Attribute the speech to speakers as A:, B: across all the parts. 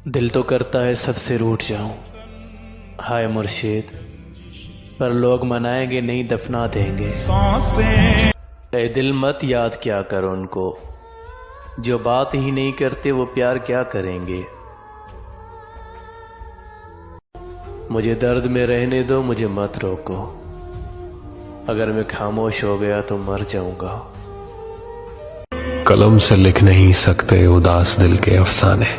A: दिल तो करता है सबसे रूठ जाऊं, हाय मुर्शिद, पर लोग मनाएंगे नहीं दफना देंगे। ए दिल मत याद क्या करो उनको, जो बात ही नहीं करते वो प्यार क्या करेंगे। मुझे दर्द में रहने दो, मुझे मत रोको, अगर मैं खामोश हो गया तो मर जाऊंगा।
B: कलम से लिख नहीं सकते उदास दिल के अफसाने,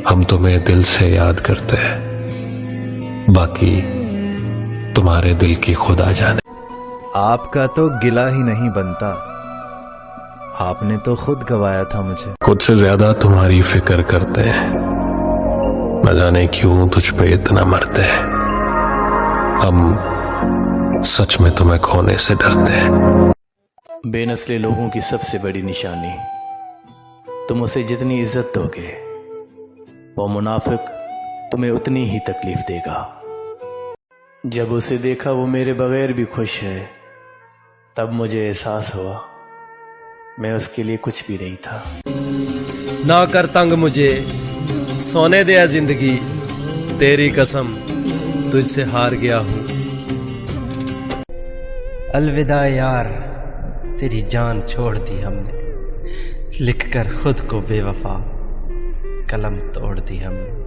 B: हम तुम्हें दिल से याद करते हैं, बाकी तुम्हारे दिल की खुदा जाने।
C: आपका तो गिला ही नहीं बनता, आपने तो खुद गवाया था मुझे।
B: खुद से ज्यादा तुम्हारी फिक्र करते हैं, न जाने क्यों तुझ पे इतना मरते हैं। हम सच में तुम्हें खोने से डरते हैं।
A: बेनस्ले लोगों की सबसे बड़ी निशानी, तुम उसे जितनी इज्जत दोगे वो मुनाफिक तुम्हें उतनी ही तकलीफ देगा। जब उसे देखा वो मेरे बगैर भी खुश है, तब मुझे एहसास हुआ मैं उसके लिए कुछ भी नहीं था।
D: ना कर तंग मुझे, सोने दे जिंदगी, तेरी कसम तुझसे हार गया हूं।
E: अलविदा यार, तेरी जान छोड़ दी हमने, लिखकर खुद को बेवफा कलम तोड़ दी हमने।